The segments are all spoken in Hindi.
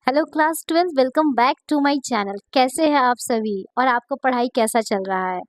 Hello class 12 welcome back to my channel. कैसे हैं आप सभी और आपका पढ़ाई कैसा चल रहा है।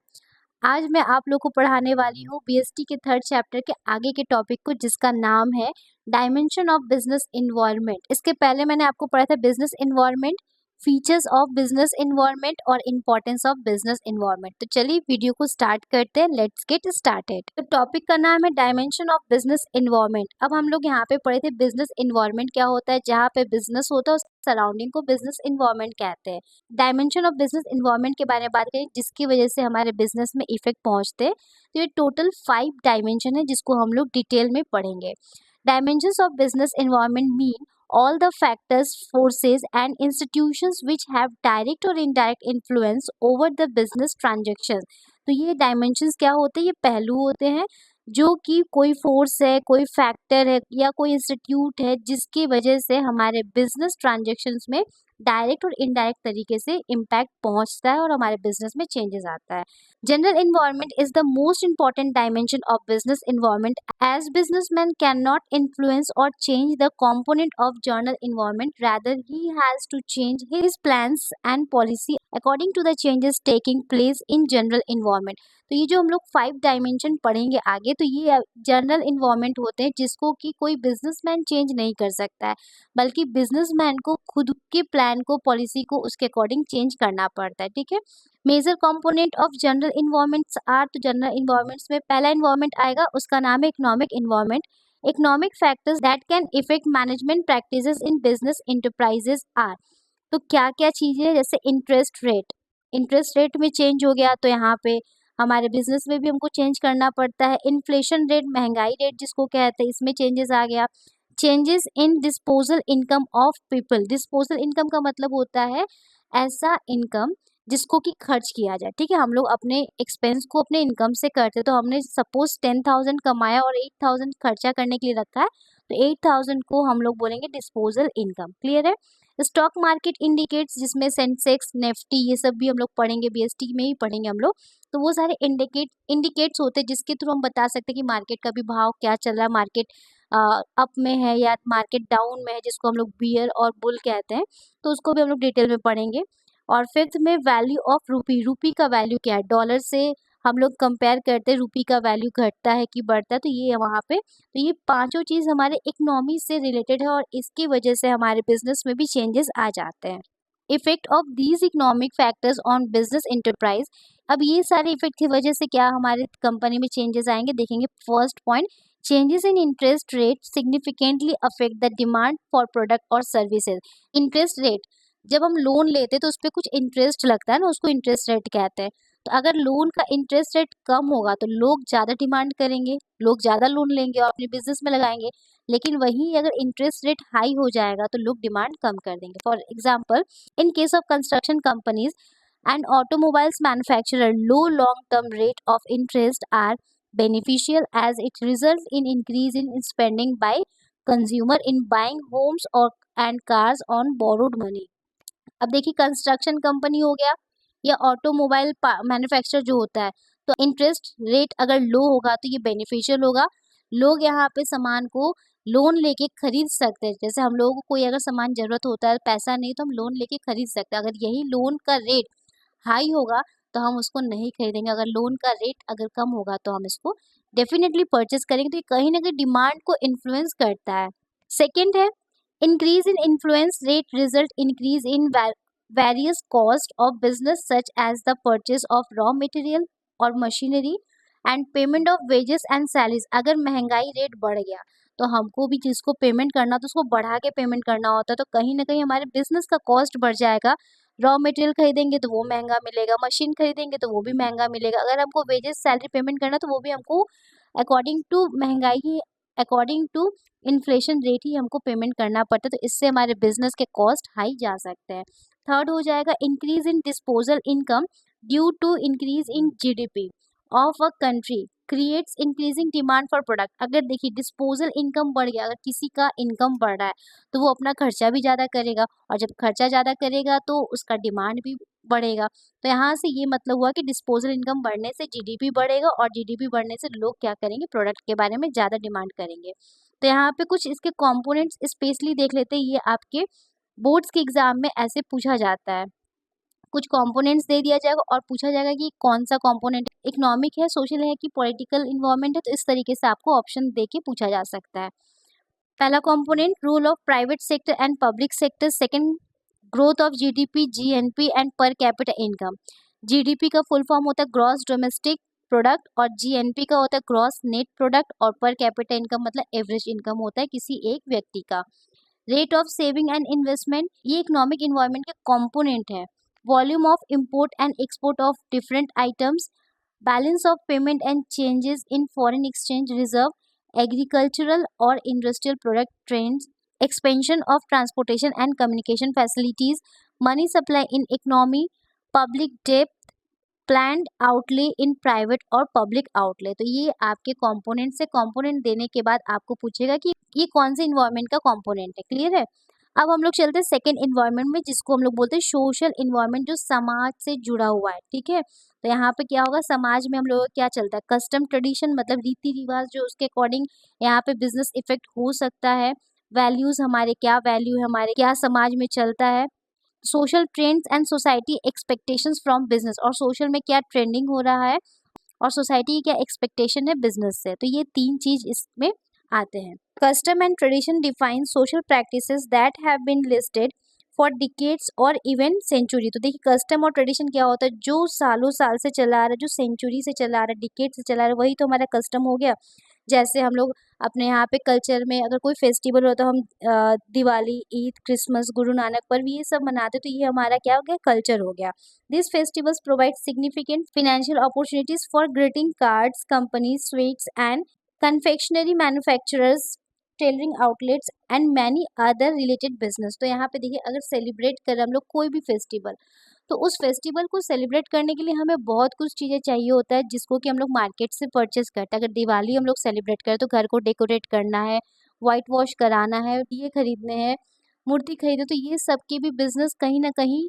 आज मैं आप लोग को पढ़ाने वाली हूँ बीएसटी के थर्ड चैप्टर के आगे के टॉपिक को, जिसका नाम है डायमेंशन ऑफ बिजनेस इन्वायरमेंट। इसके पहले मैंने आपको पढ़ा था business environment, features of business environment और इम्पोर्टेंस ऑफ बिजनेस इन्वायरमेंट। तो चलिए वीडियो को स्टार्ट करते हैं। Let's get started. तो टॉपिक का नाम है डायमेंशन ऑफ बिजनेस इन्वायरमेंट। अब हम लोग यहाँ पे पढ़े थे बिजनेस इन्वायरमेंट क्या होता है, जहाँ पे बिजनेस होता है उस सराउंडिंग को बिजनेस इन्वायरमेंट कहते हैं। डायमेंशन ऑफ बिजनेस इन्वायरमेंट के बारे में बात करें, जिसकी वजह से हमारे बिजनेस में इफेक्ट पहुंचते हैं। तो ये टोटल 5 डायमेंशन है, जिसको हम लोग डिटेल में पढ़ेंगे। Dimensions of business environment mean all the factors, forces and institutions which have direct or indirect influence over the business transactions। तो ये डायमेंशंस क्या होते हैं, ये पहलू होते हैं जो कि कोई फोर्स है, कोई फैक्टर है या कोई इंस्टीट्यूट है जिसकी वजह से हमारे बिजनेस ट्रांजेक्शन्स में डायरेक्ट और इनडायरेक्ट तरीके से इम्पैक्ट पहुंचता है और हमारे बिजनेस में चेंजेस आता है। General environment is the most important dimension of business environment, as businessman cannot influence or change the component of general environment. Rather, he has to change his plans and policy according to the changes taking place in general environment। तो ये जो हम लोग 5 डायमेंशन पढ़ेंगे आगे, तो ये जनरल इन्वायरमेंट होते हैं जिसको कि कोई बिजनेसमैन चेंज नहीं कर सकता है, बल्कि बिजनेसमैन को खुद के प्लान को, पॉलिसी को उसके अकॉर्डिंग चेंज करना पड़ता है। ठीक है। Major component of general environments are, तो जनरल इन्वायरमेंट्स में पहला इन्वायरमेंट आएगा, उसका नाम है economic environment. Economic factors that can effect management practices in business enterprises are. तो क्या क्या चीजें, जैसे इंटरेस्ट रेट में चेंज हो गया तो यहाँ पे हमारे बिजनेस में भी हमको चेंज करना पड़ता है। इन्फ्लेशन रेट, महंगाई रेट जिसको कहते हैं, इसमें चेंजेस आ गया। Changes in disposal income of people. Disposal income का मतलब होता है ऐसा इनकम जिसको कि खर्च किया जाए। ठीक है, हम लोग अपने एक्सपेंस को अपने इनकम से करते हैं। तो हमने सपोज 10,000 कमाया और 8,000 खर्चा करने के लिए रखा है, तो 8,000 को हम लोग बोलेंगे डिस्पोजल इनकम। क्लियर है। स्टॉक मार्केट इंडिकेट्स, जिसमें सेंसेक्स, निफ्टी, ये सब भी हम लोग पढ़ेंगे, बीएसटी में ही पढ़ेंगे हम लोग। तो वो सारे इंडिकेट्स होते हैं जिसके थ्रू हम बता सकते हैं कि मार्केट का भी भाव क्या चल रहा है, मार्केट अप में है या मार्केट डाउन में है, जिसको हम लोग बियर और बुल कहते हैं। तो उसको भी हम लोग डिटेल में पढ़ेंगे। और फिफ्थ में वैल्यू ऑफ रूपी। रूपी का वैल्यू क्या है, डॉलर से हम लोग कंपेयर करते हैं, रूपी का वैल्यू घटता है कि बढ़ता है, तो ये है वहाँ पे। तो ये पांचों चीज़ हमारे इकोनॉमी से रिलेटेड है और इसकी वजह से हमारे बिजनेस में भी चेंजेस आ जाते हैं। Effect of these economic factors on business enterprise. अब ये सारे इफेक्ट की वजह से क्या हमारे कंपनी में चेंजेस आएंगे, देखेंगे। First point, changes in interest rate significantly affect the demand for product और सर्विसेज। इंटरेस्ट रेट, जब हम लोन लेते हैं तो उस पर कुछ इंटरेस्ट लगता है ना, उसको इंटरेस्ट रेट कहते हैं। तो अगर लोन का इंटरेस्ट रेट कम होगा तो लोग ज़्यादा डिमांड करेंगे, लोग ज़्यादा लोन लेंगे और अपने बिजनेस में लगाएंगे। लेकिन वहीं अगर इंटरेस्ट रेट हाई हो जाएगा तो लोग डिमांड कम कर देंगे। For example, in case of construction companies and automobiles manufacturer, low long term rate of interest are beneficial as it results in increase in spending by consumer in buying homes or and cars on borrowed money। अब देखिए, कंस्ट्रक्शन कंपनी हो गया या ऑटोमोबाइल मैन्युफैक्चर जो होता है, तो इंटरेस्ट रेट अगर लो होगा तो ये बेनिफिशियल होगा। लोग यहाँ पे सामान को लोन लेके खरीद सकते हैं। जैसे हम लोगों को कोई अगर सामान जरूरत होता है, पैसा नहीं, तो हम लोन लेके खरीद सकते हैं। अगर यही लोन का रेट हाई होगा तो हम उसको नहीं खरीदेंगे। अगर लोन का रेट अगर कम होगा तो हम इसको डेफिनेटली परचेज करेंगे। तो ये कहीं ना कहीं डिमांड को इन्फ्लुएंस करता है। सेकेंड है, increase in influence rate result increase in various cost of business such as the purchase of raw material और machinery and payment of wages and salaries। अगर महंगाई रेट बढ़ गया तो हमको भी जिसको पेमेंट करना तो उसको बढ़ा के पेमेंट करना होता है, तो कहीं ना कहीं हमारे बिजनेस का कॉस्ट बढ़ जाएगा। रॉ मटेरियल खरीदेंगे तो वो महंगा मिलेगा, मशीन खरीदेंगे तो वो भी महंगा मिलेगा। अगर हमको वेजेस सैलरी पेमेंट करना तो वो भी हमको अकॉर्डिंग टू महंगाई ही, अकॉर्डिंग टू इन्फ्लेशन रेट ही हमको पेमेंट करना पड़ता है। तो इससे हमारे बिजनेस के कॉस्ट हाई जा सकते हैं। थर्ड हो जाएगा increase in disposal income due to increase in GDP of a country creates increasing demand for product. अगर देखिए डिस्पोजल इनकम बढ़ गया, अगर किसी का इनकम बढ़ रहा है तो वो अपना खर्चा भी ज़्यादा करेगा, और जब खर्चा ज़्यादा करेगा तो उसका डिमांड भी बढ़ेगा। तो यहाँ से ये मतलब हुआ कि डिस्पोजल इनकम बढ़ने से जीडीपी बढ़ेगा, और जीडीपी बढ़ने से लोग क्या करेंगे, प्रोडक्ट के बारे में ज़्यादा डिमांड करेंगे। तो यहाँ पे कुछ इसके कंपोनेंट्स स्पेशली देख लेते हैं। ये आपके बोर्ड्स के एग्जाम में ऐसे पूछा जाता है, कुछ कंपोनेंट्स दे दिया जाएगा और पूछा जाएगा कि कौन सा कंपोनेंट इकोनॉमिक है, सोशल है कि पॉलिटिकल इन्वायरमेंट है। तो इस तरीके से आपको ऑप्शन दे के पूछा जा सकता है। पहला component role of private sector and public sector, second growth of GDP, GNP and per capita income. GDP का फुल फॉर्म होता है ग्रॉस डोमेस्टिक प्रोडक्ट और जीएनपी का होता है ग्रॉस नेट प्रोडक्ट और पर कैपिटा इनकम मतलब एवरेज इनकम होता है किसी एक व्यक्ति का। Rate of saving and investment, ये इकोनॉमिक इन्वायरमेंट के कंपोनेंट है। Volume of import and export of different items, balance of payment and changes in foreign exchange reserve, agricultural और industrial product trends, expansion of transportation and communication facilities, money supply in economy, public debt, planned outlay in private और पब्लिक आउटले। तो ये आपके कंपोनेंट से कंपोनेंट देने के बाद आपको पूछेगा कि ये कौन से इन्वायरमेंट का कंपोनेंट है। क्लियर है। अब हम लोग चलते हैं सेकेंड इन्वायरमेंट में, जिसको हम लोग बोलते हैं सोशल इन्वायरमेंट, जो समाज से जुड़ा हुआ है। ठीक है। तो यहाँ पे क्या होगा, समाज में हम लोग क्या चलता है, कस्टम ट्रेडिशन मतलब रीति रिवाज, जो उसके अकॉर्डिंग यहाँ पे बिजनेस इफेक्ट हो सकता है। वैल्यूज, हमारे क्या वैल्यू है, हमारे क्या समाज में चलता है। Social trends and society expectations from business, और सोशल में क्या ट्रेंडिंग हो रहा है और सोसाइटी की क्या एक्सपेक्टेशन है बिजनेस से। तो ये तीन चीज इसमें आते हैं। Custom and tradition define social practices that have been listed for decades और इवन सेंचुरी। तो देखिए कस्टम और ट्रेडिशन क्या होता है, जो सालों साल से चला आ रहा है, जो सेंचुरी से चला आ रहा है, डिकेड से चला आ रहा है, वही तो हमारा कस्टम हो गया। जैसे हम लोग अपने यहाँ पे कल्चर में अगर कोई फेस्टिवल हो तो हम दिवाली, ईद, क्रिसमस, गुरु नानक पर्व ये सब मनाते, तो ये हमारा क्या हो गया, कल्चर हो गया। This festivals provide significant financial opportunities for greeting cards, companies, sweets and confectionery manufacturers, tailoring outlets and many other related business. तो यहाँ पे देखिए अगर सेलिब्रेट करें हम लोग कोई भी फेस्टिवल, तो उस फेस्टिवल को सेलिब्रेट करने के लिए हमें बहुत कुछ चीज़ें चाहिए होता है, जिसको कि हम लोग मार्केट से परचेस करते हैं। अगर दिवाली हम लोग सेलिब्रेट करें तो घर को डेकोरेट करना है, वाइट वॉश कराना है, दिए खरीदने हैं, मूर्ति खरीदे, तो ये सब के भी बिजनेस कहीं ना कहीं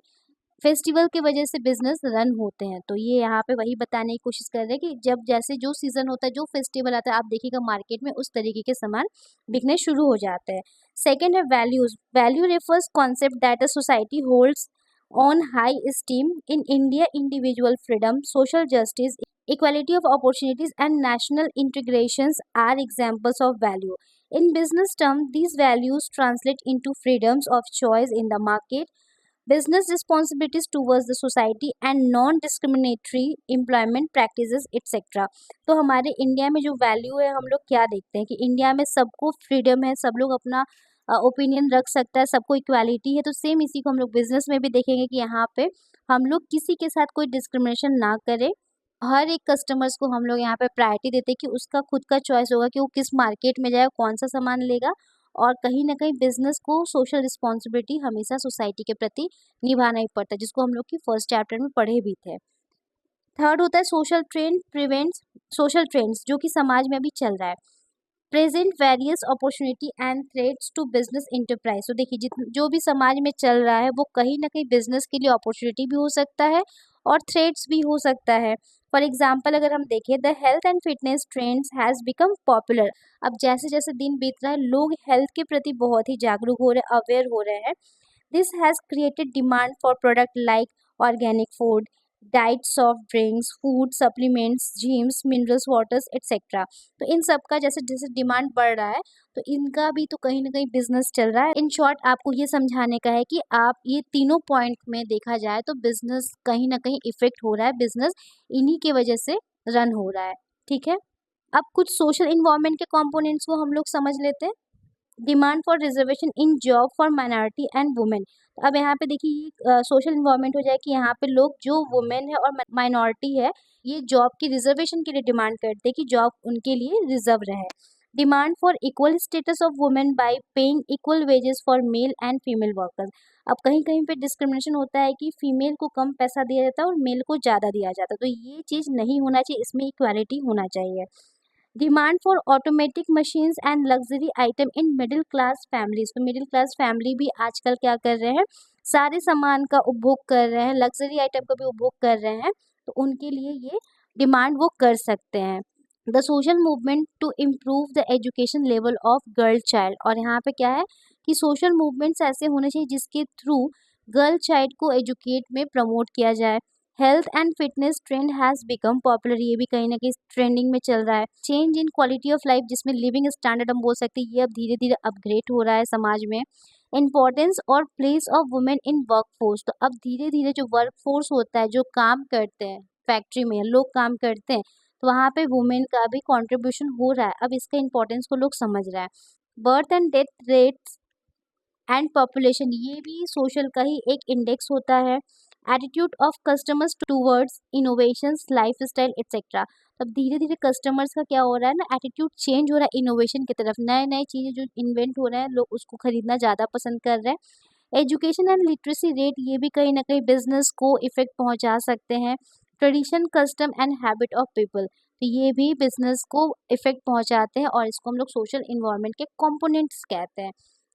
फेस्टिवल की वजह से बिजनेस रन होते हैं। तो ये यहाँ पे वही बताने की कोशिश कर रहे हैं कि जब जैसे जो सीजन होता है, जो फेस्टिवल आता है, आप देखिएगा मार्केट में उस तरीके के सामान बिकने शुरू हो जाते हैं। सेकेंड है values. Value refers concept that a society holds on high esteem. In India, individual freedom, social justice, equality of opportunities, and national integrations are examples of value. In business terms, these values translate into freedoms of choice in the market, business responsibilities towards the society, and non-discriminatory employment practices, etc. तो हमारे इंडिया में जो वैल्यू है, हम लोग क्या देखते हैं कि इंडिया में सबको फ्रीडम है, सब लोग अपना ओपिनियन रख सकता है, सबको इक्वालिटी है। तो सेम इसी को हम लोग बिजनेस में भी देखेंगे कि यहाँ पे हम लोग किसी के साथ कोई डिस्क्रिमिनेशन ना करें। हर एक कस्टमर्स को हम लोग यहाँ पे प्रायोरिटी देते हैं कि उसका खुद का चॉइस होगा कि वो किस मार्केट में जाए, कौन सा सामान लेगा। और कहीं ना कहीं बिजनेस को सोशल रिस्पॉन्सिबिलिटी हमेशा सोसाइटी के प्रति निभाना ही पड़ता है, जिसको हम लोग की फर्स्ट चैप्टर में पढ़े भी थे। थर्ड होता है social trend prevents, social trends जो कि समाज में अभी चल रहा है, present various opportunity and threats to business enterprise. तो देखिए जो भी समाज में चल रहा है वो कहीं ना कहीं बिजनेस के लिए अपॉर्चुनिटी भी हो सकता है और थ्रेट्स भी हो सकता है। फॉर एग्जाम्पल अगर हम देखें, the health and fitness trends has become popular. अब जैसे जैसे दिन बीत रहा है, लोग हेल्थ के प्रति बहुत ही जागरूक हो रहे हैं, अवेयर हो रहे हैं। This has created demand for product like organic food, diet, soft drinks, food supplements, gyms, minerals waters etcetera. तो इन सब का जैसे जैसे डिमांड बढ़ रहा है, तो इनका भी तो कहीं ना कहीं बिजनेस चल रहा है। इन शॉर्ट आपको ये समझाने का है कि आप ये तीनों पॉइंट में देखा जाए तो बिजनेस कहीं ना कहीं इफेक्ट हो रहा है, बिजनेस इन्हीं की वजह से रन हो रहा है। ठीक है। अब कुछ सोशल इन्वायरमेंट के कंपोनेंट्स को हम लोग समझ लेते हैं। Demand for reservation in job for minority and women. अब यहाँ पे देखिए सोशल इन्वायरमेंट हो जाए कि यहाँ पे लोग जो वुमेन है और माइनॉरिटी है, ये जॉब की रिजर्वेशन के लिए डिमांड करते हैं कि जॉब उनके लिए रिजर्व रहे। Demand for equal status of women bye paying equal wages for male and female workers. अब कहीं कहीं पे डिस्क्रिमिनेशन होता है कि फीमेल को कम पैसा दिया जाता है और मेल को ज़्यादा दिया जाता है, तो ये चीज़ नहीं होना चाहिए, इसमें इक्वालिटी होना चाहिए। Demand for automatic machines and luxury item in middle class families. तो मिडिल क्लास फैमिली भी आजकल क्या कर रहे हैं, सारे सामान का उपभोग कर रहे हैं, लग्जरी आइटम का भी उपभोग कर रहे हैं, तो उनके लिए ये डिमांड वो कर सकते हैं। The social movement to improve the education level of girl child. और यहाँ पे क्या है, कि सोशल मूवमेंट्स ऐसे होने चाहिए जिसके थ्रू गर्ल चाइल्ड को एजुकेट में प्रमोट किया जाए। Health and fitness trend has become popular, ये भी कहीं ना कहीं ट्रेंडिंग में चल रहा है। Change in quality of life, जिसमें लिविंग स्टैंडर्ड हम बोल सकते हैं, ये अब धीरे धीरे अपग्रेड हो रहा है समाज में। इम्पोर्टेंस और place of women in work force, तो अब धीरे धीरे जो वर्क फोर्स होता है, जो काम करते हैं फैक्ट्री में लोग काम करते हैं, तो वहाँ पे वुमेन का भी कंट्रीब्यूशन हो रहा है। अब इसका इम्पोर्टेंस को लोग समझ रहा है। Birth and death rates and population, ये भी सोशल का ही एक इंडेक्स होता है। Attitude of customers towards innovations, life style etcetera, अब धीरे धीरे कस्टमर्स का क्या हो रहा है ना, एटीट्यूड चेंज हो रहा है इनोवेशन की तरफ। नए नए चीज़ें जो इन्वेंट हो रहे हैं, लोग उसको खरीदना ज़्यादा पसंद कर रहे हैं। एजुकेशन एंड लिटरेसी रेट, ये भी कहीं ना कहीं बिजनेस को इफेक्ट पहुंचा सकते हैं। Tradition, custom and habit of people, तो ये भी बिजनेस को इफेक्ट पहुंचाते हैं और इसको हम लोग सोशल इन्वायरमेंट के कंपोनेंट्स कहते हैं।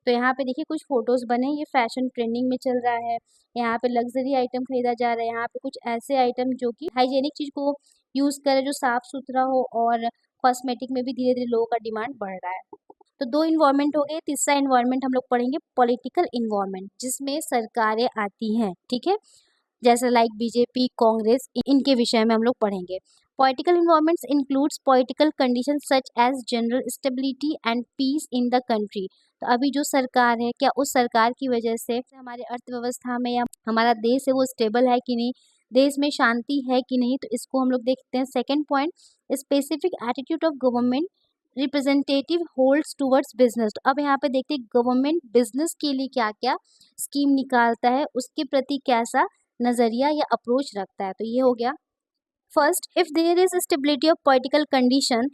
तो यहाँ पे देखिए कुछ फोटोज बने, ये फैशन ट्रेंडिंग में चल रहा है। यहाँ पे लग्जरी आइटम खरीदा जा रहा है। यहाँ पे कुछ ऐसे आइटम जो कि हाइजेनिक चीज को यूज करे, जो साफ सुथरा हो, और कॉस्मेटिक में भी धीरे धीरे लोगों का डिमांड बढ़ रहा है। तो दो इन्वायरमेंट हो गए। तीसरा इन्वायरमेंट हम लोग पढ़ेंगे पॉलिटिकल इन्वायरमेंट, जिसमें सरकारें आती हैं, ठीक है, जैसे लाइक बीजेपी, कांग्रेस, इनके विषय में हम लोग पढ़ेंगे। Political environments includes political condition such as general stability and peace in the country, तो अभी जो सरकार है, क्या उस सरकार की वजह से हमारे अर्थव्यवस्था में या हमारा देश है वो स्टेबल है कि नहीं, देश में शांति है कि नहीं, तो इसको हम लोग देखते हैं। Second point, specific attitude of government representative holds towards business, तो अब यहाँ पे देखते हैं गवर्नमेंट बिजनेस के लिए क्या क्या स्कीम निकालता है, उसके प्रति कैसा नजरिया या अप्रोच रखता है। तो ये हो गया। First, if there is stability of political condition,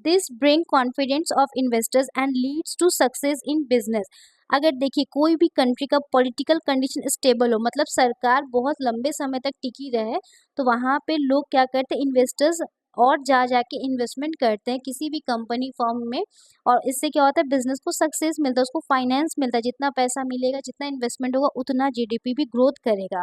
this bring confidence of investors and leads to success in business. अगर देखिए कोई भी कंट्री का पॉलिटिकल कंडीशन स्टेबल हो, मतलब सरकार बहुत लंबे समय तक टिकी रहे, तो वहाँ पे लोग क्या करते हैं, इन्वेस्टर्स और जा जाके इन्वेस्टमेंट करते हैं किसी भी कंपनी फर्म में, और इससे क्या होता है, बिजनेस को सक्सेस मिलता है, उसको फाइनेंस मिलता है। जितना पैसा मिलेगा, जितना इन्वेस्टमेंट होगा, उतना जीडीपी भी ग्रोथ करेगा,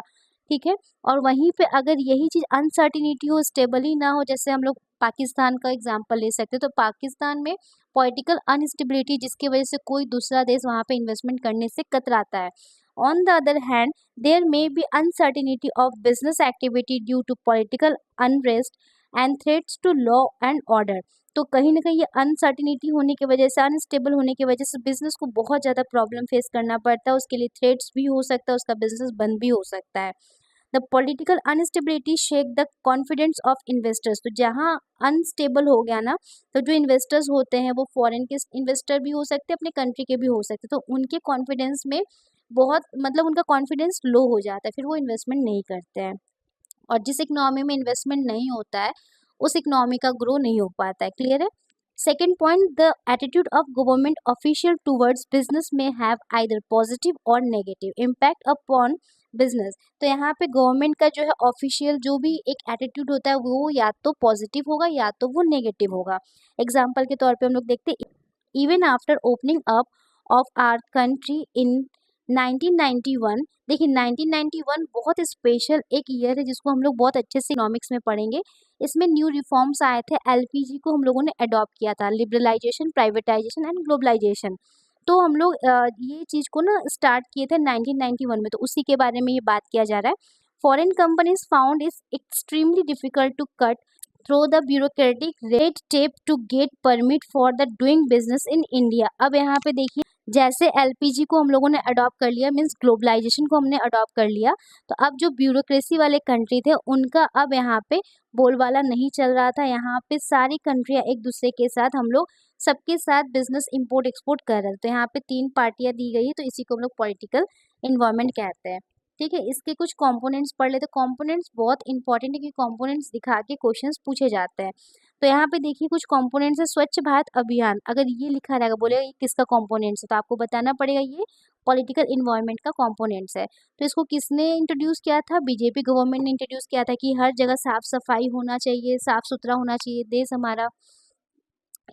ठीक है। और वहीं पे अगर यही चीज़ अनसर्टिनिटी हो, स्टेबल ही ना हो, जैसे हम लोग पाकिस्तान का एग्जांपल ले सकते हैं, तो पाकिस्तान में पॉलिटिकल अनस्टेबिलिटी, जिसकी वजह से कोई दूसरा देश वहाँ पे इन्वेस्टमेंट करने से कतराता है। On the other hand, there may be uncertainty of business activity due to political unrest and threats to law and order, तो कहीं ना कहीं ये अनसर्टिनिटी होने की वजह से, अनस्टेबल होने की वजह से बिजनेस को बहुत ज़्यादा प्रॉब्लम फेस करना पड़ता है। उसके लिए थ्रेट्स भी हो सकता है, उसका बिजनेस बंद भी हो सकता है। The political unstability shake the confidence of investors, तो जहाँ अनस्टेबल हो गया ना, तो जो इन्वेस्टर्स होते हैं वो फॉरेन के इन्वेस्टर भी हो सकते हैं, अपने कंट्री के भी हो सकते हैं, तो उनके कॉन्फिडेंस में बहुत, मतलब उनका कॉन्फिडेंस लो हो जाता है, फिर वो इन्वेस्टमेंट नहीं करते हैं। और जिस इकोनॉमी में इन्वेस्टमेंट नहीं होता है, उस इकोनॉमी का ग्रो नहीं हो पाता है। क्लियर है। Second point, the attitude of government official towards business में हैव आइदर पॉजिटिव और नेगेटिव इम्पैक्ट अपॉन बिजनेस, तो यहाँ पे गवर्नमेंट का जो है ऑफिशियल जो भी एक एटीट्यूड होता है, वो या तो पॉजिटिव होगा या तो वो नेगेटिव होगा। एग्जाम्पल के तौर पे हम लोग देखते हैं, even after opening up of our country in 1991, देखिए 1991 बहुत स्पेशल एक ईयर है, जिसको हम लोग बहुत अच्छे से इकोनॉमिक्स में पढ़ेंगे। इसमें न्यू रिफॉर्म्स आए थे, एलपीजी को हम लोगों ने अडॉप्ट किया था, लिबरलाइजेशन, प्राइवेटाइजेशन एंड ग्लोबलाइजेशन, तो हम लोग ये चीज़ को ना स्टार्ट किए थे 1991 में, तो उसी के बारे में ये बात किया जा रहा है। Foreign companies found is extremely difficult to cut through the bureaucratic red tape to get permit for the doing business in India. अब यहाँ पे देखिए, जैसे एलपीजी को हम लोगों ने अडॉप्ट कर लिया, मीन्स ग्लोबलाइजेशन को हमने अडॉप्ट कर लिया, तो अब जो ब्यूरोक्रेसी वाले कंट्री थे, उनका अब यहाँ पे बोलबाला नहीं चल रहा था। यहाँ पे सारी कंट्रियाँ एक दूसरे के साथ, हम लोग सबके साथ बिजनेस इंपोर्ट एक्सपोर्ट कर रहे थे। तो यहाँ पे तीन पार्टियाँ दी गई है, तो इसी को हम लोग पॉलिटिकल इन्वायरमेंट कहते हैं, ठीक है। इसके कुछ कंपोनेंट्स पढ़ लेते। कंपोनेंट्स बहुत इंपॉर्टेंट है, कि कंपोनेंट्स दिखा के क्वेश्चंस पूछे जाते हैं। तो यहाँ पे देखिए कुछ कंपोनेंट्स है। स्वच्छ भारत अभियान, अगर ये लिखा रहेगा, बोलेगा ये किसका कंपोनेंट्स है, तो आपको बताना पड़ेगा ये पॉलिटिकल इन्वायरमेंट का कंपोनेंट्स है। तो इसको किसने इंट्रोड्यूस किया था, बीजेपी गवर्नमेंट ने इंट्रोड्यूस किया था, कि हर जगह साफ सफाई होना चाहिए, साफ सुथरा होना चाहिए देश हमारा,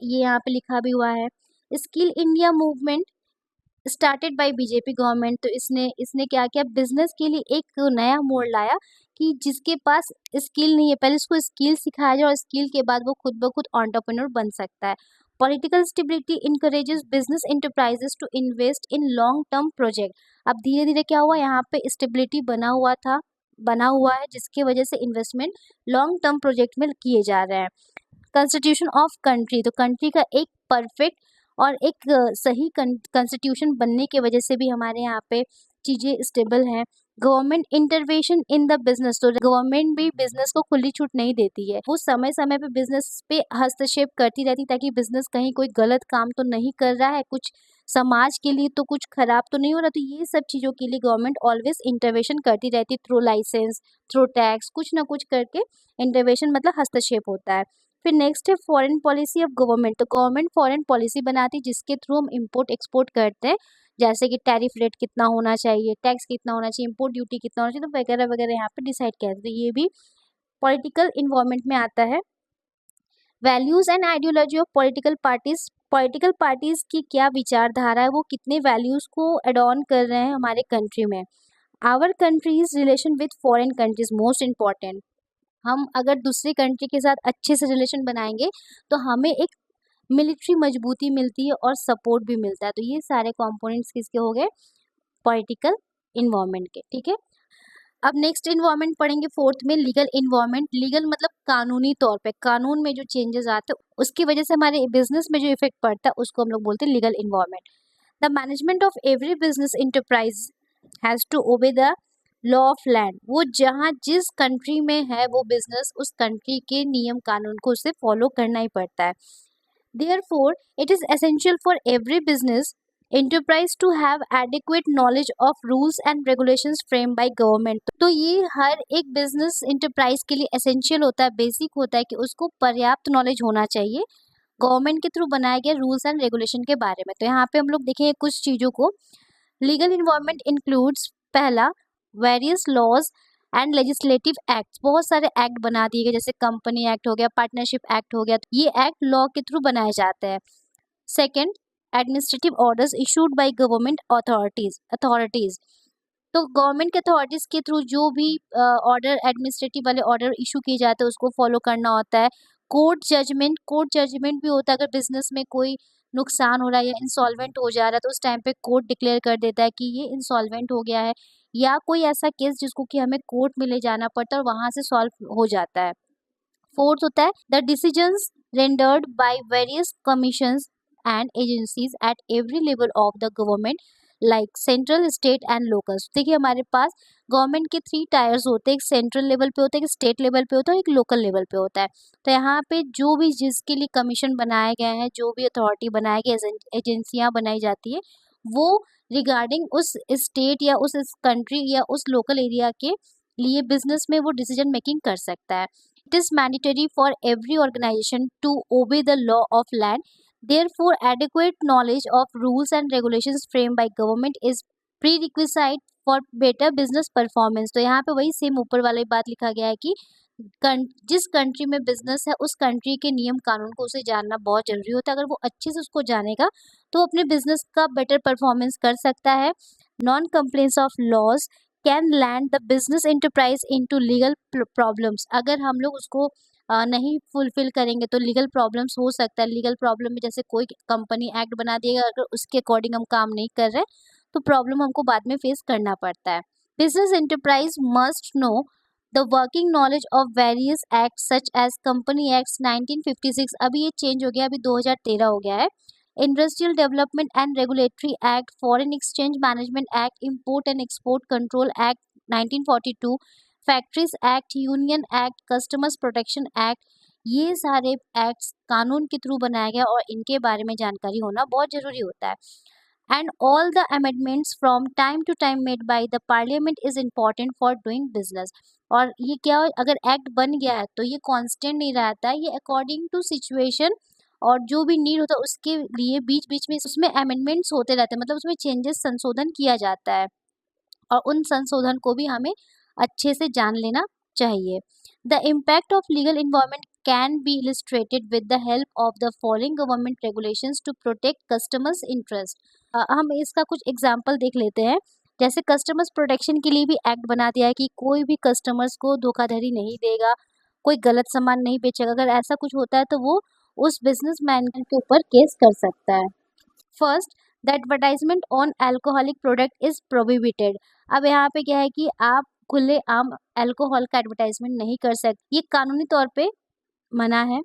ये यहाँ पे लिखा भी हुआ है। Skill India movement started by BJP government, तो इसने इसने क्या किया, बिजनेस के लिए एक नया मोड़ लाया, कि जिसके पास स्किल नहीं है, पहले उसको स्किल सिखाया जाए, और स्किल के बाद वो खुद ब खुद एंटरप्रेन्योर बन सकता है। Political stability encourages business enterprises to invest in long term project. अब धीरे धीरे क्या हुआ, यहाँ पे स्टेबिलिटी बना हुआ है जिसकी वजह से इन्वेस्टमेंट लॉन्ग टर्म प्रोजेक्ट में किए जा रहे हैं। कॉन्स्टिट्यूशन ऑफ कंट्री, तो कंट्री का एक परफेक्ट और एक सही कॉन्स्टिट्यूशन बनने की वजह से भी हमारे यहाँ पे चीज़ें स्टेबल हैं। Government intervention in the business, तो गवर्नमेंट भी बिजनेस को खुली छूट नहीं देती है, वो समय समय पे बिजनेस पे हस्तक्षेप करती रहती ताकि बिजनेस कहीं कोई गलत काम तो नहीं कर रहा है, कुछ समाज के लिए तो कुछ खराब तो नहीं हो रहा। तो ये सब चीज़ों के लिए गवर्नमेंट ऑलवेज इंटरवेंशन करती रहती है, थ्रू लाइसेंस, थ्रू टैक्स, कुछ ना कुछ करके इंटरवेंशन मतलब हस्तक्षेप होता है। फिर नेक्स्ट है फॉरेन पॉलिसी ऑफ गवर्नमेंट, तो गवर्नमेंट फॉरेन पॉलिसी बनाती है जिसके थ्रू हम इंपोर्ट एक्सपोर्ट करते हैं, जैसे कि टैरिफ रेट कितना होना चाहिए, टैक्स कितना होना चाहिए, इंपोर्ट ड्यूटी कितना होना चाहिए, तो वगैरह वगैरह यहाँ पे डिसाइड किया जाता है। ये भी पॉलिटिकल इन्वॉल्वमेंट में आता है। Values and ideology of political parties की क्या विचारधारा है, वो कितने वैल्यूज को एडॉन कर रहे हैं हमारे कंट्री में। Our country's relation with foreign countries most important, हम अगर दूसरी कंट्री के साथ अच्छे से रिलेशन बनाएंगे तो हमें एक मिलिट्री मजबूती मिलती है और सपोर्ट भी मिलता है। तो ये सारे कंपोनेंट्स किसके हो गए, पॉलिटिकल इन्वायरमेंट के, ठीक है। अब नेक्स्ट इन्वायरमेंट पढ़ेंगे फोर्थ में, लीगल इन्वायरमेंट। लीगल मतलब कानूनी तौर पे, कानून में जो चेंजेस आते हैं उसकी वजह से हमारे बिजनेस में जो इफेक्ट पड़ता है उसको हम लोग बोलते हैं legal environment. The management of every business enterprise has to obey the law of land, वो जहाँ जिस कंट्री में है वो बिजनेस उस कंट्री के नियम कानून को उसे फॉलो करना ही पड़ता है। Therefore, it is essential for every business enterprise to have adequate knowledge of rules and regulations framed by government। तो ये हर एक बिजनेस इंटरप्राइज के लिए एसेंशियल होता है, बेसिक होता है कि उसको पर्याप्त नॉलेज होना चाहिए गवर्नमेंट के थ्रू बनाए गए रूल्स एंड रेगुलेशन के बारे में। तो यहाँ पे हम लोग देखेंगे कुछ चीज़ों को। लीगल इन्वायरमेंट इंक्लूड्स, पहला, various laws and legislative act, बहुत सारे एक्ट बना दिए गए, जैसे कंपनी एक्ट हो गया, पार्टनरशिप एक्ट हो गया, तो ये एक्ट लॉ के थ्रू बनाए जाते हैं। Second, administrative orders issued by government authorities, तो गवर्नमेंट के अथॉरिटीज के थ्रू जो भी ऑर्डर, एडमिनिस्ट्रेटिव वाले ऑर्डर इशू किए जाते हैं उसको फॉलो करना होता है। कोर्ट जजमेंट भी होता है, अगर बिजनेस में कोई नुकसान हो रहा है या इंसॉल्वेंट हो जा रहा है तो उस टाइम पे कोर्ट डिक्लेयर कर देता है कि ये इंसॉल्वेंट हो गया है, या कोई ऐसा केस जिसको कि हमें कोर्ट में ले जाना पड़ता है और वहां से सॉल्व हो जाता है। फोर्थ होता है the decisions rendered by various commissions and agencies at every level of the government like central, state and local. देखिए हमारे पास गवर्नमेंट के 3 टायर्स होते हैं, एक सेंट्रल लेवल पे होता है, एक स्टेट लेवल पे होता है, एक लोकल लेवल पे होता है। तो यहाँ पे जो भी जिसके लिए कमीशन बनाए गए हैं, जो भी अथॉरिटी बनाए गए, एजेंसियाँ बनाई जाती है, वो रिगार्डिंग उस स्टेट या उस कंट्री या उस लोकल एरिया के लिए बिजनेस में वो डिसीजन मेकिंग कर सकता है। It is mandatory for every organization to obey the law of land, therefore adequate knowledge of rules and regulations framed by government is prerequisite for better business performance। तो यहाँ पे वही सेम ऊपर वाली बात लिखा गया है कि जिस कंट्री में बिजनेस है उस कंट्री के नियम कानून को उसे जानना बहुत जरूरी होता है। अगर वो अच्छे से उसको जानेगा तो अपने बिजनेस का बेटर परफॉर्मेंस कर सकता है। Non compliance of laws can land the business enterprise into legal problems, अगर हम लोग उसको नहीं फुलफिल करेंगे तो लीगल प्रॉब्लम्स हो सकता है। लीगल प्रॉब्लम में जैसे कोई कंपनी एक्ट बना देगा, अगर उसके अकॉर्डिंग हम काम नहीं कर रहे तो प्रॉब्लम हमको बाद में फेस करना पड़ता है। Business enterprise must know the working knowledge of various act such as company act 1956, अभी ये चेंज हो गया, अभी 2013 हो गया है। Industrial development and regulatory act, foreign exchange management act, import and export control act 1942, factories act, union act, customers protection act, ये सारे एक्ट्स कानून के थ्रू बनाया गया और इनके बारे में जानकारी होना बहुत जरूरी होता है। And all the amendments from time to time made by the parliament is important for doing business, और ये क्या, अगर एक्ट बन गया है तो ये कांस्टेंट नहीं रहता है, ये अकॉर्डिंग टू सिचुएशन और जो भी नीड होता है उसके लिए बीच बीच में उसमें अमेंडमेंट्स होते रहते हैं, मतलब उसमें चेंजेस, संशोधन किया जाता है और उन संशोधन को भी हमें अच्छे से जान लेना चाहिए। The impact of legal environment can be illustrated with the help of the following government regulations to protect customers interest. हम इसका कुछ एग्जांपल देख लेते हैं। जैसे कस्टमर्स प्रोटेक्शन के लिए भी एक्ट बना दिया है कि कोई भी कस्टमर्स को धोखाधड़ी नहीं देगा, कोई गलत सामान नहीं बेचेगा, अगर ऐसा कुछ होता है तो वो उस बिजनेसमैन के ऊपर केस कर सकता है। First, the advertisement on alcoholic product is prohibited. अब यहाँ पे क्या है कि आप खुले आम अल्कोहल का एडवर्टाइजमेंट नहीं कर सकते, ये कानूनी तौर पे मना है।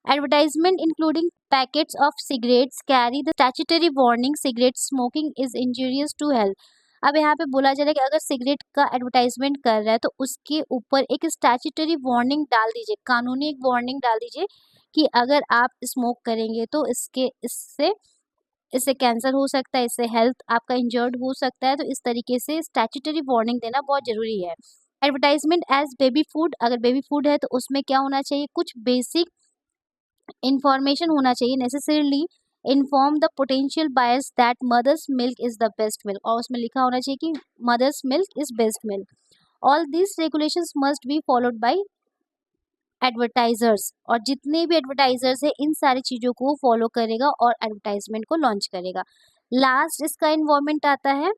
Advertisement including packets of cigarettes carry the statutory warning cigarette smoking is injurious to health. अब यहाँ पे बोला जा रहा है कि अगर सिगरेट का एडवर्टाइजमेंट कर रहा है तो उसके ऊपर एक स्टैट्यूटरी वार्निंग डाल दीजिए, कानूनी एक वार्निंग डाल दीजिए कि अगर आप स्मोक करेंगे तो इससे इससे कैंसर हो सकता है, इससे हेल्थ आपका इंजर्ड हो सकता है। तो इस तरीके से स्टैट्यूटरी वार्निंग देना बहुत ज़रूरी है। एडवर्टाइजमेंट एज बेबी फूड, अगर बेबी फूड है तो उसमें क्या होना चाहिए, कुछ बेसिक इंफॉर्मेशन होना चाहिए। Necessarily inform the potential buyers that mother's milk is the best milk, और उसमें लिखा होना चाहिए कि mother's milk is best milk. All this regulations must be followed by advertisers, और जितने भी एडवर्टाइजर्स है इन सारी चीज़ों को फॉलो करेगा और एडवर्टाइजमेंट को लॉन्च करेगा। लास्ट इसका इन्वॉल्वमेंट आता है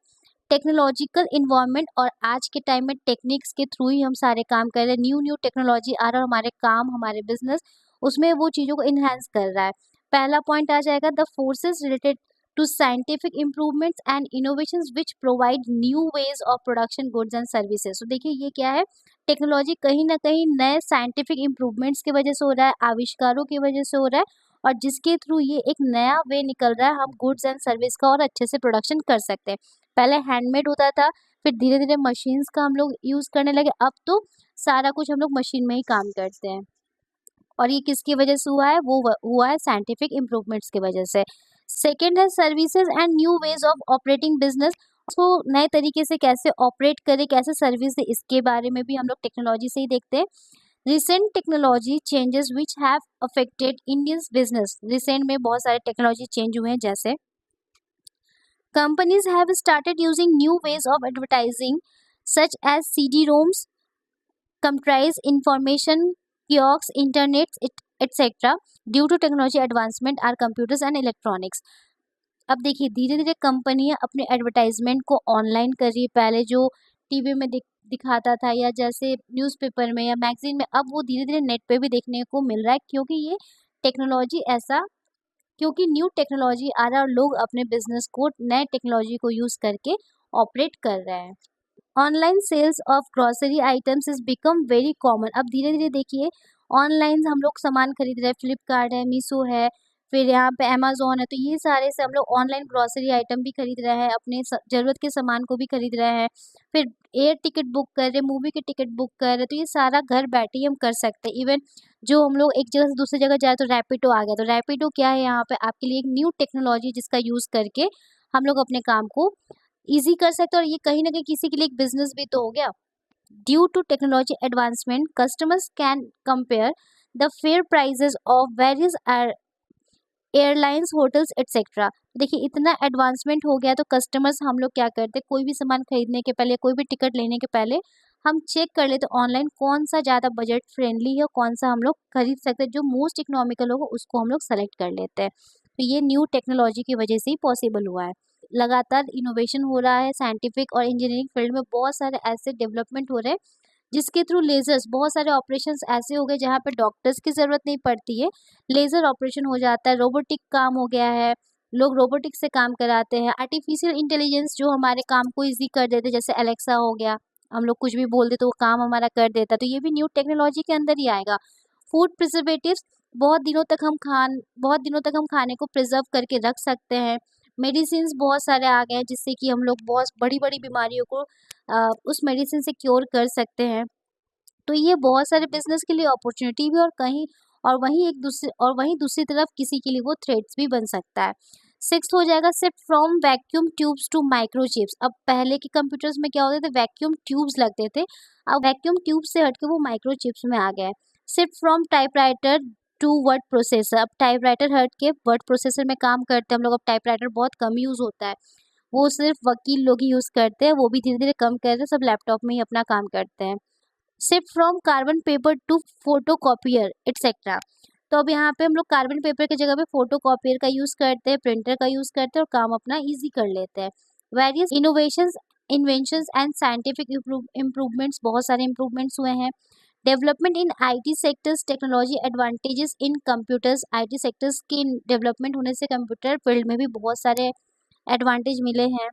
टेक्नोलॉजिकल इन्वॉल्वमेंट, और आज के टाइम में टेक्निक्स के थ्रू ही हम सारे काम कर रहे हैं। न्यू न्यू टेक्नोलॉजी आ रहा है, हमारे काम हमारे बिजनेस उसमें वो चीज़ों को इन्हेंस कर रहा है। पहला पॉइंट आ जाएगा the forces related to scientific improvements and innovations which provide new ways of production goods and services. तो देखिए ये क्या है, टेक्नोलॉजी कहीं ना कहीं नए साइंटिफिक इम्प्रूवमेंट्स की वजह से हो रहा है, आविष्कारों की वजह से हो रहा है, और जिसके थ्रू ये एक नया वे निकल रहा है, हम गुड्स एंड सर्विस का और अच्छे से प्रोडक्शन कर सकते हैं। पहले हैंडमेड होता था, फिर धीरे धीरे मशीन्स का हम लोग यूज़ करने लगे, अब तो सारा कुछ हम लोग मशीन में ही काम करते हैं। और ये किसकी वजह से हुआ है, वो हुआ है साइंटिफिक इम्प्रूवमेंट्स की वजह से। सेकेंड है services and new ways of operating business, उसको नए तरीके से कैसे ऑपरेट करें, कैसे सर्विस दे, इसके बारे में भी हम लोग टेक्नोलॉजी से ही देखते हैं। Recent technology changes which have affected Indians business, recent में बहुत सारे टेक्नोलॉजी चेंज हुए हैं, जैसे companies have started using new ways of advertising such as CD-ROMs, comprise information kiosks, internet, etc. Due to technology advancement are computers and electronics. अब देखिए धीरे धीरे कंपनियां अपने एडवर्टाइजमेंट को ऑनलाइन कर रही है। पहले जो टीवी में दिखाता था या जैसे न्यूज़पेपर में या मैगजीन में, अब वो धीरे धीरे नेट पे भी देखने को मिल रहा है, क्योंकि ये टेक्नोलॉजी ऐसा क्योंकि न्यू टेक्नोलॉजी आ रहा है और लोग अपने बिजनेस को नए टेक्नोलॉजी को यूज़ करके ऑपरेट कर रहे हैं। Online sales of grocery items is become very common. अब धीरे धीरे देखिए ऑनलाइन हम लोग सामान खरीद रहे हैं, फ्लिपकार्ट है, मीशो है, फिर यहाँ पे अमेजोन है, तो ये सारे से हम लोग ऑनलाइन ग्रोसरी आइटम भी खरीद रहे हैं, अपने ज़रूरत के सामान को भी खरीद रहे हैं, फिर एयर टिकट बुक कर रहे हैं, मूवी की टिकट बुक कर रहे हैं, तो ये सारा घर बैठे ही हम कर सकते हैं। इवन जो हम लोग एक जगह से दूसरी जगह जाए तो रैपिडो आ गया, तो रैपिडो क्या है यहाँ पे आपके लिए एक न्यू टेक्नोलॉजी जिसका यूज़ करके हम लोग अपने काम को ईज़ी कर सकते हैं, और ये कहीं न कहीं किसी के लिए एक बिज़नेस भी तो हो गया। Due to technology advancement customers can compare the fare prices of various airlines, hotels etcetera. देखिए इतना एडवांसमेंट हो गया तो कस्टमर्स हम लोग क्या करते हैं, कोई भी सामान खरीदने के पहले, कोई भी टिकट लेने के पहले हम चेक कर लेते ऑनलाइन कौन सा ज़्यादा बजट फ्रेंडली है, कौन सा हम लोग खरीद सकते हैं, जो मोस्ट इकोनॉमिकल होगा उसको हम लोग सेलेक्ट कर लेते हैं। तो ये न्यू टेक्नोलॉजी की वजह से ही पॉसिबल हुआ है। लगातार इनोवेशन हो रहा है, साइंटिफिक और इंजीनियरिंग फील्ड में बहुत सारे ऐसे डेवलपमेंट हो रहे हैं जिसके थ्रू लेजर्स, बहुत सारे ऑपरेशंस ऐसे हो गए जहाँ पे डॉक्टर्स की ज़रूरत नहीं पड़ती है, लेज़र ऑपरेशन हो जाता है, रोबोटिक काम हो गया है, लोग रोबोटिक से काम कराते हैं। आर्टिफिशियल इंटेलिजेंस जो हमारे काम को ईज़ी कर देते हैं, जैसे एलेक्सा हो गया, हम लोग कुछ भी बोल दे तो वो काम हमारा कर देता है, तो ये भी न्यू टेक्नोलॉजी के अंदर ही आएगा। फूड प्रिजर्वेटिव्स, बहुत दिनों तक हम खाने को प्रिजर्व करके रख सकते हैं। मेडिसिन्स बहुत सारे आ गए हैं जिससे कि हम लोग बहुत बड़ी-बड़ी बीमारियों को उस मेडिसिन से क्योर कर सकते हैं। तो ये बहुत सारे बिज़नेस के लिए अपॉर्चुनिटी भी, और वहीं दूसरी तरफ किसी के लिए वो थ्रेट्स भी बन सकता है। सिक्स्थ हो जाएगा shift from vacuum tubes to microchips. अब पहले के कंप्यूटर्स में क्या होते थे, वैक्यूम ट्यूब्स लगते थे, अब वैक्यूम ट्यूब से हट के वो माइक्रोचिप्स में आ गया है। Shift from typewriter to word processor, अब टाइपराइटर हट के वर्ड प्रोसेसर में काम करते हैं हम लोग। अब टाइपराइटर बहुत कम यूज़ होता है, वो सिर्फ वकील लोग ही यूज़ करते हैं, वो भी धीरे धीरे कम कर रहे हैं, सब लैपटॉप में ही अपना काम करते हैं। Shift from carbon paper two photo copier etcetera. तो अब यहाँ पे हम लोग कार्बन पेपर की जगह पे फोटो कॉपियर का यूज़ करते हैं, प्रिंटर का यूज़ करते हैं और काम अपना ईजी कर लेते हैं। Various innovations, inventions and scientific improvements, बहुत सारे इम्प्रूवमेंट्स हुए हैं। Development in IT sectors, technology advantages in computers. IT sectors की डेवलपमेंट होने से कंप्यूटर फील्ड में भी बहुत सारे एडवांटेज मिले हैं।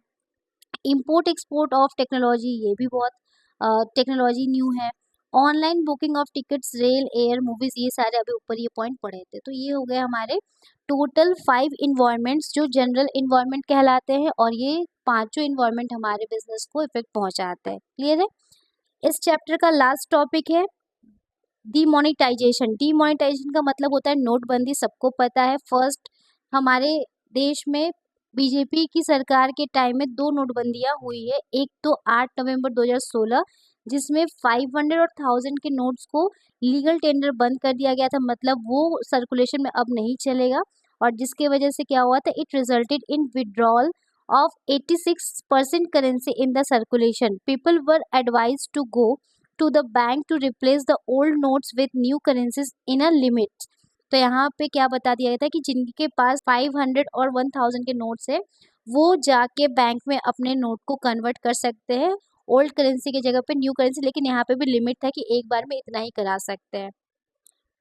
इंपोर्ट एक्सपोर्ट ऑफ टेक्नोलॉजी, ये भी बहुत टेक्नोलॉजी न्यू है। Online booking of tickets, rail, air, movies, ये सारे अभी ऊपर ये पॉइंट पढ़े थे। तो ये हो गए हमारे टोटल 5 इन्वायरमेंट्स जो जनरल इन्वायरमेंट कहलाते हैं, और ये पांचों इन्वायरमेंट हमारे बिजनेस को इफेक्ट पहुंचाते हैं। क्लियर है? इस चैप्टर का लास्ट टॉपिक है डीमोनेटाइजेशन। डीमोनेटाइजेशन का मतलब होता है नोटबंदी, सबको पता है। फर्स्ट हमारे देश में बीजेपी की सरकार के टाइम में 2 नोटबंदियां हुई है। एक तो 8 नवंबर 2016, जिसमें 500 और 1000 के नोट्स को लीगल टेंडर बंद कर दिया गया था, मतलब वो सर्कुलेशन में अब नहीं चलेगा। और जिसके वजह से क्या हुआ था, it resulted in withdrawal of 86% currency in the circulation. People were advise to go to the bank to replace the old notes with new currencies in a limit। तो यहाँ पे क्या बता दिया गया था कि जिनके पास 500 और 1000 के नोट्स है, वो जाके बैंक में अपने नोट को कन्वर्ट कर सकते हैं ओल्ड करेंसी की जगह पे न्यू करेंसी, लेकिन यहाँ पे भी लिमिट था कि एक बार में इतना ही करा सकते हैं।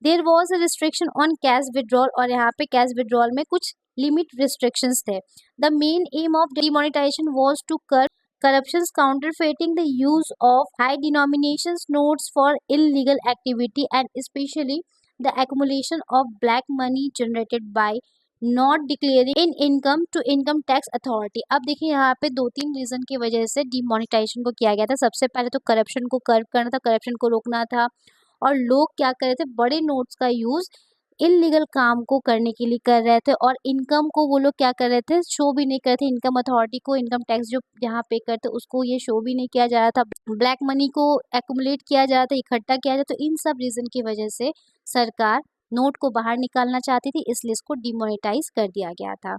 There was a restriction on cash withdrawal, और यहाँ पे कैश विड्रॉल में कुछ लिमिट रिस्ट्रिक्शंस थे। The main aim of demonetization was to curb corruptions, counterfeiting, the use of high denominations notes for illegal activity, and especially the accumulation of black money generated by not declaring in income to income tax authority। अब देखिए यहाँ पे 2-3 रीजन की वजह से डिमोनेटाइजेशन को किया गया था। सबसे पहले तो करप्शन को कर्व करना था, करप्शन को रोकना था, और लोग क्या कर रहे थे, बड़े नोट्स का यूज इलीगल काम को करने के लिए कर रहे थे, और इनकम को वो लोग क्या कर रहे थे, शो भी नहीं कर रहे थे। इनकम अथॉरिटी को इनकम टैक्स जो जहाँ पे करते उसको ये शो भी नहीं किया जा रहा था। ब्लैक मनी को एक्युमुलेट किया जा रहा था, इकट्ठा किया जा रहा था। तो इन सब रीजन की वजह से सरकार नोट को बाहर निकालना चाहती थी, इसलिए इसको डिमोनेटाइज कर दिया गया था।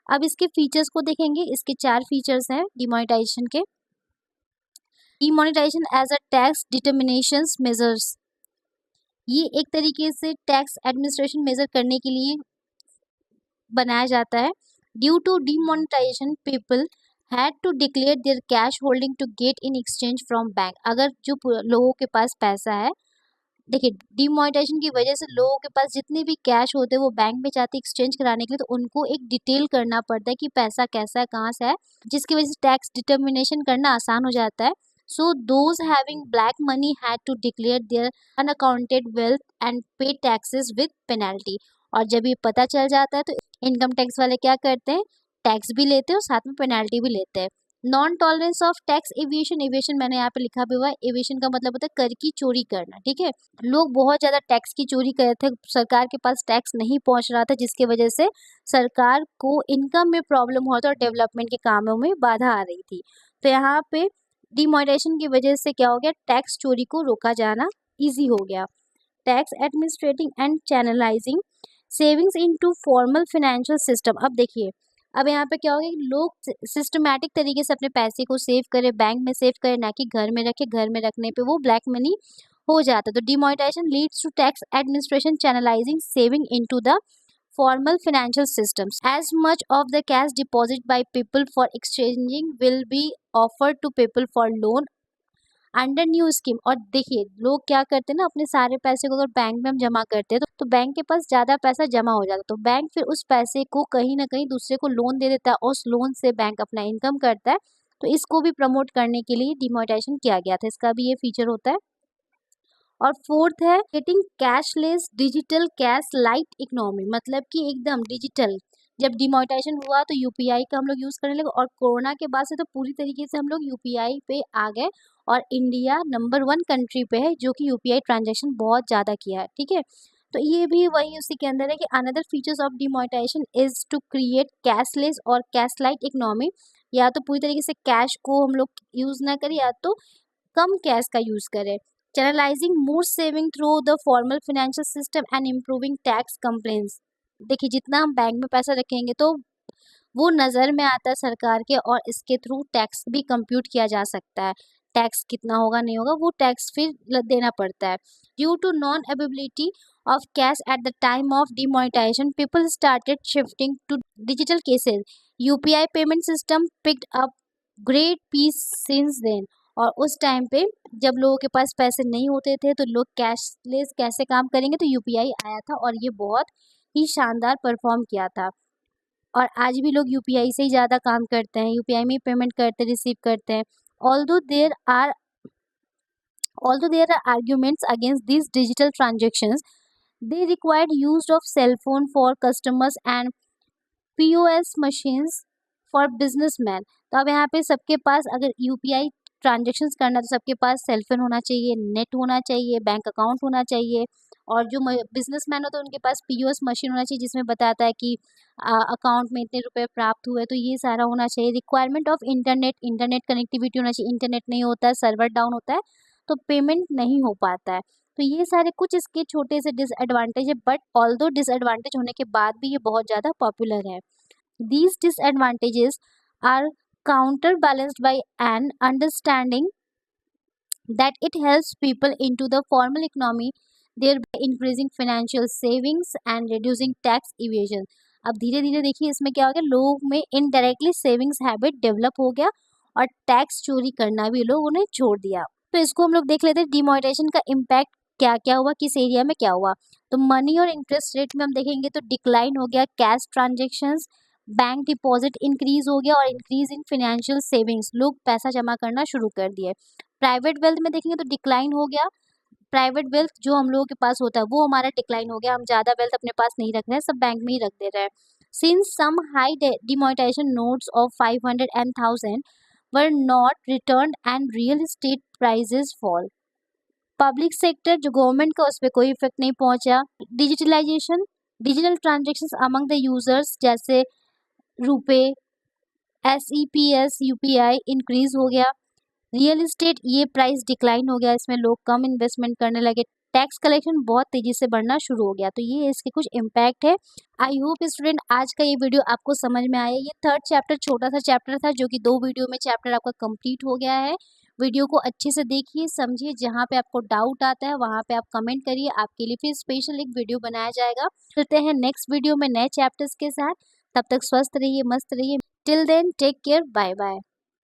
अब इसके फीचर्स को देखेंगे। इसके 4 फीचर्स हैं डिमोनेटाइजेशन के। Demonetization as a tax determination measures, ये एक तरीके से टैक्स एडमिनिस्ट्रेशन मेजर करने के लिए बनाया जाता है। Due to demonetization people had to declare their cash holding to get in exchange from bank. अगर जो लोगों के पास पैसा है, देखिए डिमोनेटाइजेशन की वजह से लोगों के पास जितने भी कैश होते हैं वो बैंक में जाते एक्सचेंज कराने के लिए, तो उनको एक डिटेल करना पड़ता है कि पैसा कैसा है, कहाँ से है, जिसकी वजह से टैक्स डिटर्मिनेशन करना आसान हो जाता है। So those having black money had to declare their unaccounted wealth and pay taxes with penalty। और जब ये पता चल जाता है तो इनकम टैक्स वाले क्या करते हैं, टैक्स भी लेते हैं और साथ में पेनाल्टी भी लेते हैं। Non tolerance of tax aviation, aviation मैंने यहाँ पे लिखा भी हुआ है। एविएशन का मतलब होता है कर की चोरी करना, ठीक है। लोग बहुत ज़्यादा टैक्स की चोरी कर रहे थे, सरकार के पास टैक्स नहीं पहुँच रहा था, जिसकी वजह से सरकार को इनकम में प्रॉब्लम हो रहा था और डेवलपमेंट के कामों में बाधा आ रही थी। तो यहाँ पे डिमोनेटाइजेशन की वजह से क्या हो गया, टैक्स चोरी को रोका जाना इजी हो गया। Tax administrating and channelising savings into formal financial system. अब देखिए, अब यहाँ पे क्या हो गया कि लोग सिस्टमैटिक तरीके से अपने पैसे को सेव करें, बैंक में सेव करें, ना कि घर में रखे। घर में रखने पे वो ब्लैक मनी हो जाता है। तो demonetization leads to tax administration channelizing saving into the formal financial systems। As much of the cash deposited by people for exchanging will be offered to people for loan under new scheme. और देखिए लोग क्या करते हैं ना, अपने सारे पैसे को अगर बैंक में हम जमा करते हैं तो बैंक के पास ज़्यादा पैसा जमा हो जाता है, तो बैंक फिर उस पैसे को कहीं ना कहीं दूसरे को लोन दे देता है, और उस लोन से बैंक अपना इनकम करता है। तो इसको भी प्रमोट करने के लिए डिमोनेटाइजेशन किया गया था, इसका भी ये फीचर होता है। और फोर्थ है getting cashless digital cash light economy, मतलब कि एकदम डिजिटल। जब डिमोनेटाइजेशन हुआ तो यूपीआई का हम लोग यूज़ करने लगे, और कोरोना के बाद से तो पूरी तरीके से हम लोग यूपीआई पे आ गए, और इंडिया नंबर 1 कंट्री पे है जो कि यूपीआई ट्रांजैक्शन बहुत ज़्यादा किया है, ठीक है। तो ये भी वही उसी के अंदर है कि another features of demonetization is to create cashless और कैश लाइट इकोनॉमी। या तो पूरी तरीके से कैश को हम लोग यूज़ ना करें, या तो कम कैश का यूज़ करें। Channelising more saving through the formal financial system and improving tax complaints. देखिए जितना हम बैंक में पैसा रखेंगे तो वो नज़र में आता है सरकार के, और इसके थ्रू टैक्स भी कंप्यूट किया जा सकता है। टैक्स कितना होगा नहीं होगा वो टैक्स फिर देना पड़ता है। Due to non availability of cash at the time of demonetization people started shifting to digital cases. UPI payment system picked up great pace since then. और उस टाइम पे जब लोगों के पास पैसे नहीं होते थे तो लोग कैशलेस कैसे काम करेंगे, तो यूपीआई आया था और ये बहुत ही शानदार परफॉर्म किया था। और आज भी लोग यूपीआई से ही ज़्यादा काम करते हैं, यूपीआई में ही पेमेंट करते रिसीव करते हैं। Although there are arguments against these digital transactions, they required use of cell phone for customers and POS machines for businessmen। तो अब यहाँ पे सबके पास अगर यूपीआई ट्रांजेक्शन्स करना तो सबके पास सेलफोन होना चाहिए, नेट होना चाहिए, बैंक अकाउंट होना चाहिए, और जो बिजनेसमैन होते हैं उनके पास पीओएस मशीन होना चाहिए जिसमें बताता है कि अकाउंट में इतने रुपए प्राप्त हुए, तो ये सारा होना चाहिए। रिक्वायरमेंट ऑफ इंटरनेट कनेक्टिविटी होना चाहिए, इंटरनेट नहीं होता है, सर्वर डाउन होता है तो पेमेंट नहीं हो पाता है। तो ये सारे कुछ इसके छोटे से डिसएडवांटेज है, बट ऑल्दो डिसएडवांटेज होने के बाद भी ये बहुत ज़्यादा पॉपुलर है। These disadvantages are counterbalanced by an understanding that it helps people into the formal economy, thereby increasing financial savings and reducing tax evasion। अब धीरे धीरे देखिए इसमें क्या हो गया, लोगों में इनडायरेक्टली सेविंग्स हैबिट डेवलप हो गया और टैक्स चोरी करना भी लोगों ने छोड़ दिया। तो इसको हम लोग देख लेते हैं डिमोनेटाइजेशन का इम्पैक्ट क्या क्या हुआ, किस एरिया में क्या हुआ। तो मनी और इंटरेस्ट रेट में हम देखेंगे तो डिक्लाइन हो गया cash transactions, bank deposit increase हो गया और इंक्रीज इन फाइनेंशियल सेविंग्स, लोग पैसा जमा करना शुरू कर दिए। प्राइवेट वेल्थ में देखेंगे तो डिक्लाइन हो गया, प्राइवेट वेल्थ जो हम लोगों के पास होता है वो हमारा डिक्लाइन हो गया, हम ज़्यादा वेल्थ अपने पास नहीं रख रहे हैं, सब बैंक में ही रख दे रहे हैं। Since some high demonetization notes of 500 and 1000 were not returned and real estate prices fall। Public sector जो गवर्नमेंट का उस पर कोई इफेक्ट नहीं पहुंचा। Digitalization, digital transactions among the users जैसे रुपे, SEPS, यूपीआई इंक्रीज हो गया। रियल इस्टेट ये प्राइस डिक्लाइन हो गया, इसमें लोग कम इन्वेस्टमेंट करने लगे। टैक्स कलेक्शन बहुत तेजी से बढ़ना शुरू हो गया। तो ये इसके कुछ इम्पैक्ट है। आई होप स्टूडेंट आज का ये वीडियो आपको समझ में आया। ये थर्ड चैप्टर छोटा सा चैप्टर था जो कि 2 वीडियो में चैप्टर आपका कंप्लीट हो गया है। वीडियो को अच्छे से देखिए, समझिए, जहाँ पे आपको डाउट आता है वहाँ पे आप कमेंट करिए, आपके लिए फिर स्पेशल एक वीडियो बनाया जाएगा। मिलते हैं नेक्स्ट वीडियो में नए चैप्टर्स के साथ, तब तक स्वस्थ रहिए, मस्त रहिए। Till then take care, bye bye.